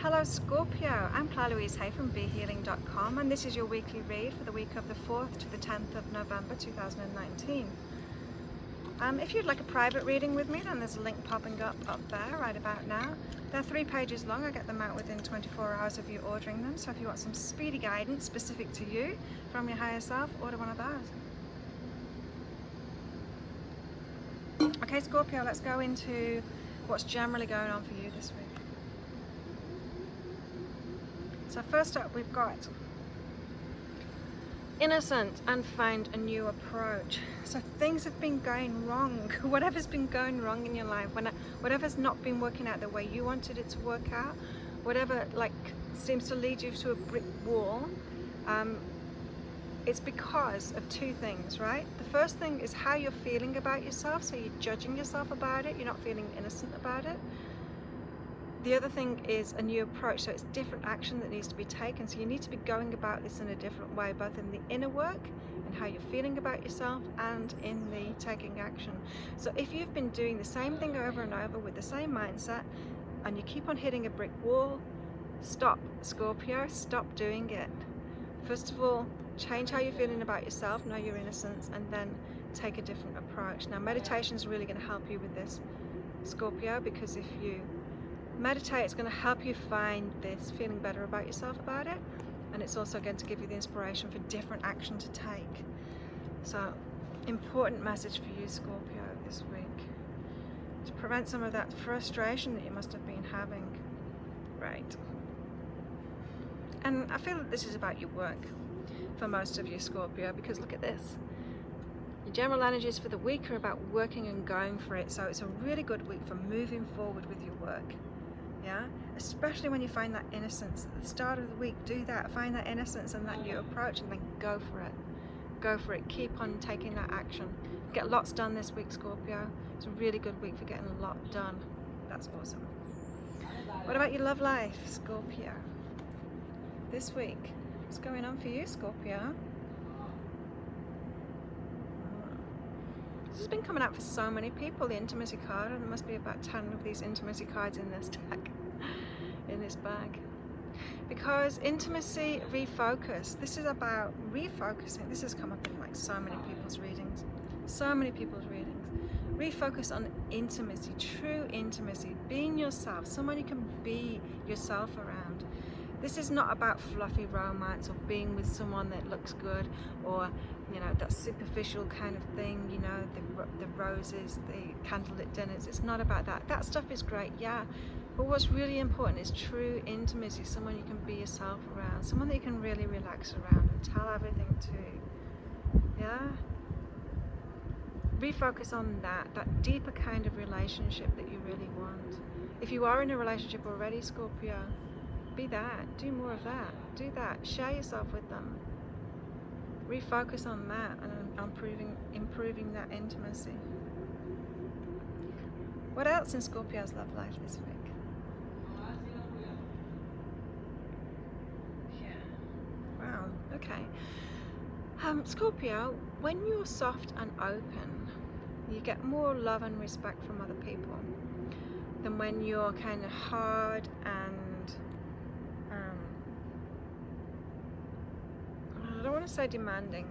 Hello Scorpio, I'm Claire Louise Hay from BeHealing.com, and this is your weekly read for the week of the 4th to the 10th of November 2019. If you'd like a private reading with me, then there's a link popping up there right about now. They're 3 pages long. I get them out within 24 hours of you ordering them, so if you want some speedy guidance specific to you from your higher self, order one of those. Okay Scorpio, let's go into what's generally going on for you this week. So first up we've got innocent and find a new approach. So things have been going wrong. Whatever's been going wrong in your life, whatever's not been working out the way you wanted it to work out, whatever seems to lead you to a brick wall, it's because of 2 things, right? The first thing is how you're feeling about yourself, so you're judging yourself about it, you're not feeling innocent about it. The other thing is a new approach, so it's different action that needs to be taken. So you need to be going about this in a different way, both in the inner work and how you're feeling about yourself, and in the taking action. So if you've been doing the same thing over and over with the same mindset and you keep on hitting a brick wall, stop Scorpio, stop doing it. First of all, change how you're feeling about yourself, know your innocence, and then take a different approach. Now meditation is really going to help you with this, Scorpio, because if you meditate, it's going to help you find this feeling better about yourself about it, and it's also going to give you the inspiration for different action to take. So important message for you Scorpio this week, to prevent some of that frustration that you must have been having. Right. And I feel that this is about your work for most of you Scorpio, because look at this. Your general energies for the week are about working and going for it, so it's a really good week for moving forward with your work. Yeah, especially when you find that innocence at the start of the week. Do that, find that innocence and that new approach, and then go for it. Go for it. Keep on taking that action. Get lots done this week Scorpio. It's a really good week for getting a lot done. That's awesome. What about your love life Scorpio this week? What's going on for you Scorpio? This has been coming out for so many people, the intimacy card, and there must be about 10 of these intimacy cards in this deck, in this bag. Because intimacy, refocus, this is about refocusing. This has come up in so many people's readings. So many people's readings. Refocus on intimacy, true intimacy, being yourself, someone you can be yourself around. This is not about fluffy romance or being with someone that looks good, or that superficial kind of thing, the roses, the candlelit dinners. It's not about that. That stuff is great, yeah, but what's really important is true intimacy, someone you can be yourself around, someone that you can really relax around and tell everything to. Yeah, refocus on that deeper kind of relationship that you really want. If you are in a relationship already Scorpio, be that, do more of that, do that, share yourself with them, refocus on that, and on improving that intimacy. What else in Scorpio's love life this week? Yeah, wow, okay. Scorpio, when you're soft and open, you get more love and respect from other people than when you're kind of hard and I don't want to say demanding,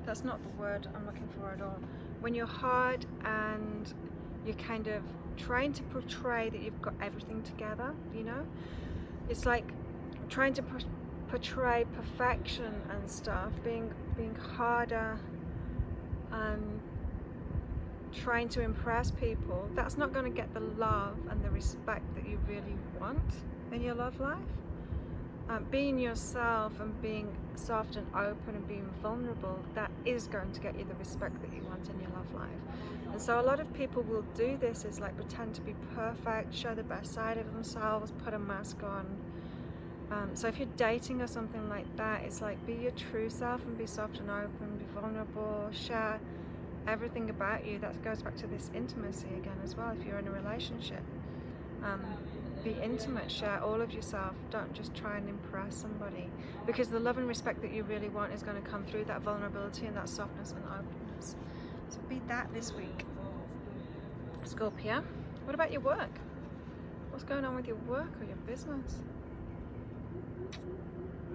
that's not the word I'm looking for at all. When you're hard and you're kind of trying to portray that you've got everything together, it's like trying to portray perfection and stuff, being harder and trying to impress people. That's not going to get the love and the respect that you really want in your love life. Being yourself and being soft and open and being vulnerable, that is going to get you the respect that you want in your love life. And so a lot of people will do this, is pretend to be perfect, show the best side of themselves, put a mask on. So if you're dating or something like that, it's be your true self and be soft and open, be vulnerable, share everything about you. That goes back to this intimacy again as well. If you're in a relationship, be intimate, share all of yourself. Don't just try and impress somebody, because the love and respect that you really want is going to come through that vulnerability and that softness and openness. So be that this week Scorpio. What about your work? What's going on with your work or your business?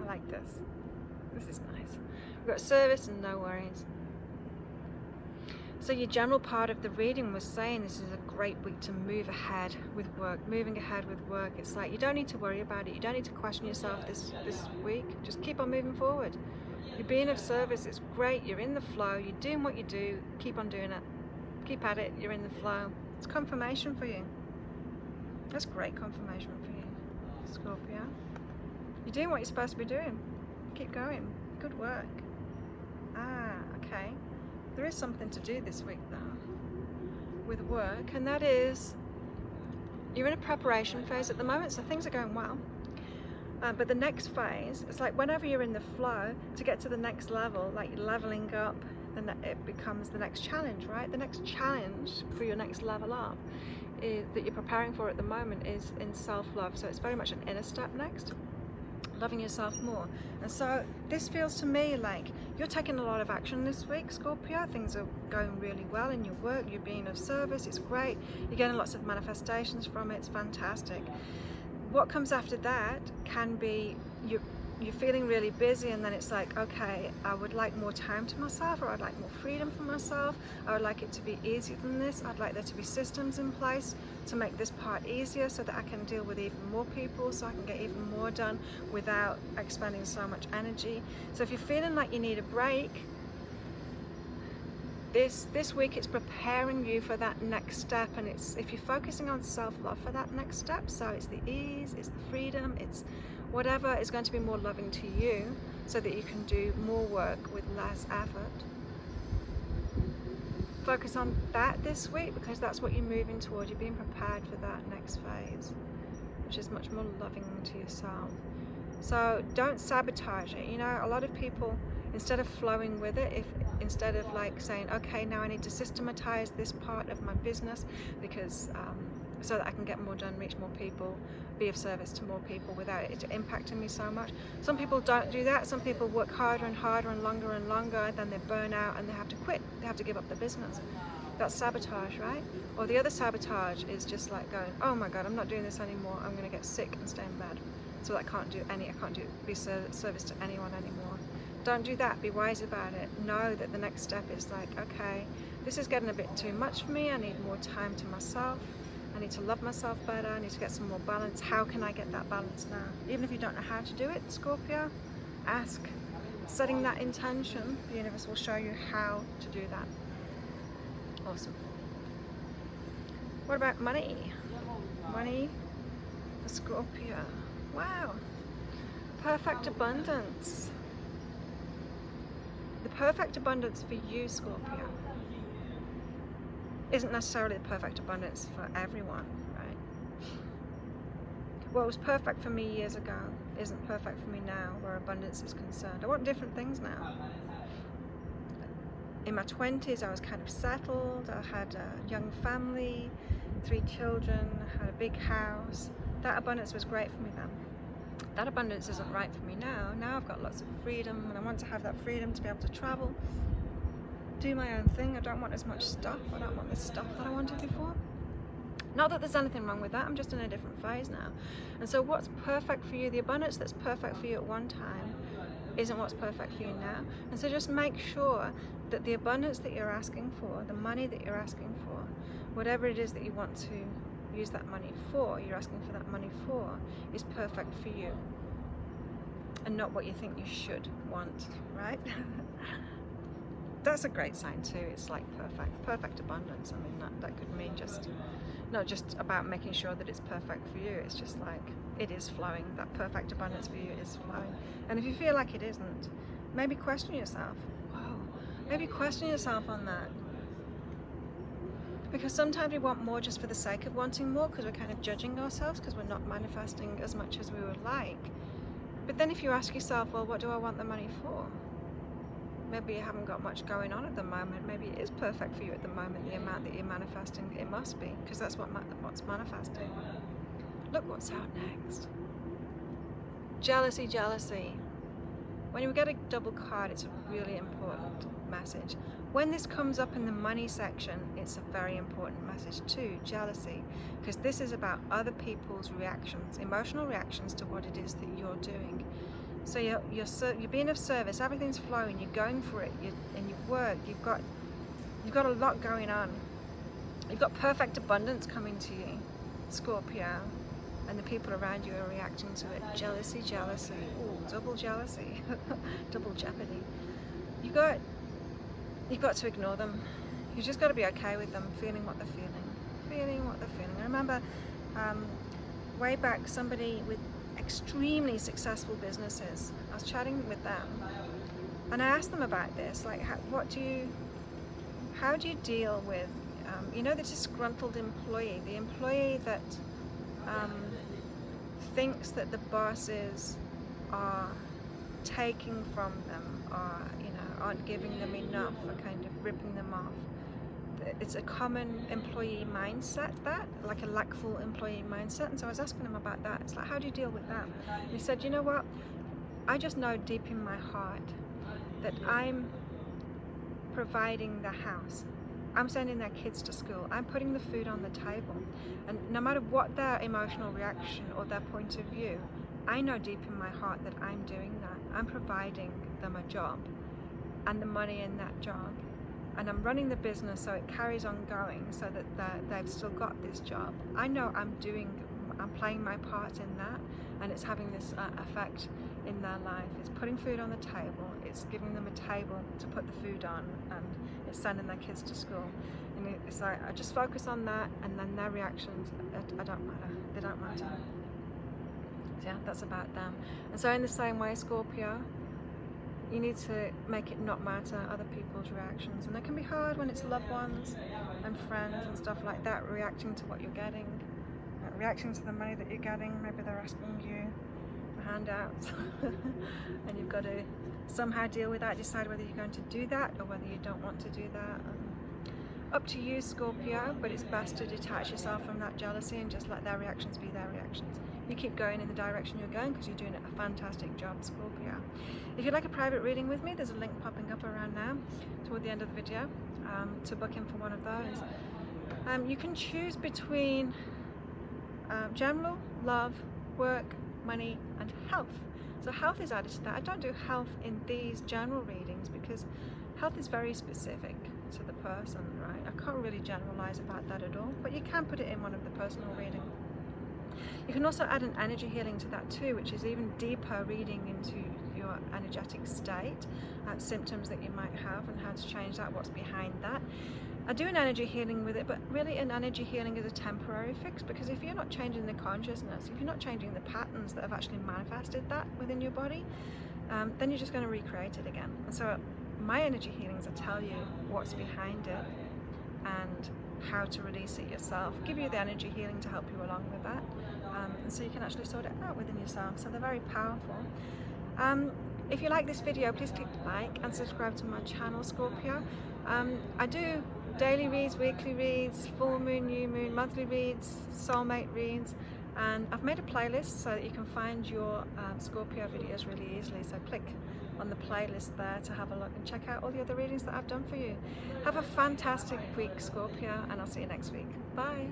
I like this. This is nice. We've got service and no worries. So your general part of the reading was saying this is a great week to move ahead with work. Moving ahead with work. It's like you don't need to worry about it. You don't need to question yourself this week. Just keep on moving forward. You're being of service. It's great. You're in the flow. You're doing what you do. Keep on doing it. Keep at it. You're in the flow. It's confirmation for you. That's great confirmation for you, Scorpio. You're doing what you're supposed to be doing. Keep going. Good work. Okay. There is something to do this week though with work, and that is you're in a preparation phase at the moment, so things are going well. But the next phase, it's like whenever you're in the flow, to get to the next level, like you're leveling up, then it becomes the next challenge, right? The next challenge for your next level up that you're preparing for at the moment is in self-love. So it's very much an inner step next. Loving yourself more. And so this feels to me like you're taking a lot of action this week, Scorpio. Things are going really well in your work. You're being of service. It's great. You're getting lots of manifestations from it. It's fantastic. What comes after that can be you're feeling really busy, and then it's like, okay, I would like more time to myself, or I'd like more freedom for myself. I would like it to be easier than this. I'd like there to be systems in place to make this part easier so that I can deal with even more people, so I can get even more done without expending so much energy. So if you're feeling like you need a break, this week it's preparing you for that next step, and it's if you're focusing on self-love for that next step, so it's the ease, it's the freedom, it's whatever is going to be more loving to you, so that you can do more work with less effort. Focus on that this week, because that's what you're moving toward. You're being prepared for that next phase, which is much more loving to yourself. So don't sabotage it. You know, a lot of people, instead of flowing with it, instead of like saying, okay, now I need to systematize this part of my business because so that I can get more done, reach more people, be of service to more people without it impacting me so much. Some people don't do that. Some people work harder and harder and longer, then they burn out and they have to quit. They have to give up the business. That's sabotage, right? Or the other sabotage is just like going, oh my God, I'm not doing this anymore. I'm going to get sick and stay in bed. So I can't be service to anyone anymore. Don't do that. Be wise about it. Know that the next step is like, okay, this is getting a bit too much for me. I need more time to myself. I need to love myself better. I need to get some more balance. How can I get that balance now? Even if you don't know how to do it, Scorpio, ask. Setting that intention, the universe will show you how to do that. Awesome. What about money? Money for Scorpio. Wow. Perfect abundance. The perfect abundance for you, Scorpio, isn't necessarily the perfect abundance for everyone, right? What was perfect for me years ago isn't perfect for me now, where abundance is concerned. I want different things now. In my 20s, I was kind of settled. I had a young family, 3 children, I had a big house. That abundance was great for me then. That abundance isn't right for me now. Now I've got lots of freedom, and I want to have that freedom to be able to travel, do my own thing. I don't want as much stuff. I don't want the stuff that I wanted before. Not that there's anything wrong with that. I'm just in a different phase now. And so what's perfect for you, the abundance that's perfect for you at one time, isn't what's perfect for you now. And so just make sure that the abundance that you're asking for, the money that you're asking for, whatever it is that you want to use that money for, you're asking for that money for, is perfect for you. And not what you think you should want, right? That's a great sign too. It's like perfect abundance. I mean, that could mean just not just about making sure that it's perfect for you. It's just like it is flowing. That perfect abundance for you is flowing. And if you feel like it isn't, maybe question yourself. Whoa, maybe question yourself on that. Because sometimes we want more just for the sake of wanting more, because we're kind of judging ourselves because we're not manifesting as much as we would like. But then if you ask yourself, well, what do I want the money for? Maybe you haven't got much going on at the moment. Maybe it is perfect for you at the moment, the amount that you're manifesting. It must be, because that's what's manifesting. Look what's out next. Jealousy, jealousy. When you get a double card, it's really important. message. When this comes up in the money section, it's a very important message too, jealousy, because this is about other people's reactions, emotional reactions to what it is that you're doing. So you're being of service, everything's flowing, you're going for it, and you work, you've got a lot going on. You've got perfect abundance coming to you, Scorpio, and the people around you are reacting to it. Jealousy, jealousy, ooh, double jealousy, double jeopardy. You've got to ignore them. You just got to be okay with them, feeling what they're feeling what they're feeling. I remember way back, somebody with extremely successful businesses, I was chatting with them, and I asked them about this, like, how do you deal with you know, the disgruntled employee, the employee that thinks that the bosses are taking from them, or, you know, aren't giving them enough, or kind of ripping them off. It's a common employee mindset, that, like a lackful employee mindset. And so I was asking him about that. It's like, how do you deal with that? And he said, you know what, I just know deep in my heart that I'm providing the house. I'm sending their kids to school. I'm putting the food on the table. And no matter what their emotional reaction or their point of view, I know deep in my heart that I'm doing that. I'm providing them a job and the money in that job. And I'm running the business so it carries on going, so that they've still got this job. I know I'm playing my part in that, and it's having this effect in their life. It's putting food on the table, it's giving them a table to put the food on, and it's sending their kids to school. And it's like, I just focus on that, and then their reactions, I don't matter. They don't matter. So yeah, that's about them. And so in the same way, Scorpio, you need to make it not matter other people's reactions. And it can be hard when it's loved ones and friends and stuff like that reacting to what you're getting, reacting to the money that you're getting. Maybe they're asking you for handouts and you've got to somehow deal with that, decide whether you're going to do that or whether you don't want to do that. Up to you, Scorpio, but it's best to detach yourself from that jealousy and just let their reactions be their reactions. You keep going in the direction you're going because you're doing a fantastic job, Scorpio. If you'd like a private reading with me, there's a link popping up around now toward the end of the video to book in for one of those. You can choose between general, love, work, money, and health. So health is added to that. I don't do health in these general readings because health is very specific to the person, right? I can't really generalize about that at all, but you can put it in one of the personal readings. You can also add an energy healing to that too, which is even deeper reading into your energetic state, symptoms that you might have and how to change that, what's behind that. I do an energy healing with it, but really an energy healing is a temporary fix, because if you're not changing the consciousness, if you're not changing the patterns that have actually manifested that within your body, then you're just going to recreate it again. And so my energy healings, I tell you what's behind it and how to release it yourself, give you the energy healing to help you along with that, and so you can actually sort it out within yourself. So they're very powerful. If you like this video, please click like and subscribe to my channel, Scorpio. I do daily reads, weekly reads, full moon, new moon, monthly reads, soulmate reads, and I've made a playlist so that you can find your Scorpio videos really easily. So click on the playlist there to have a look and check out all the other readings that I've done for you. Have a fantastic week, Scorpio, and I'll see you next week. Bye.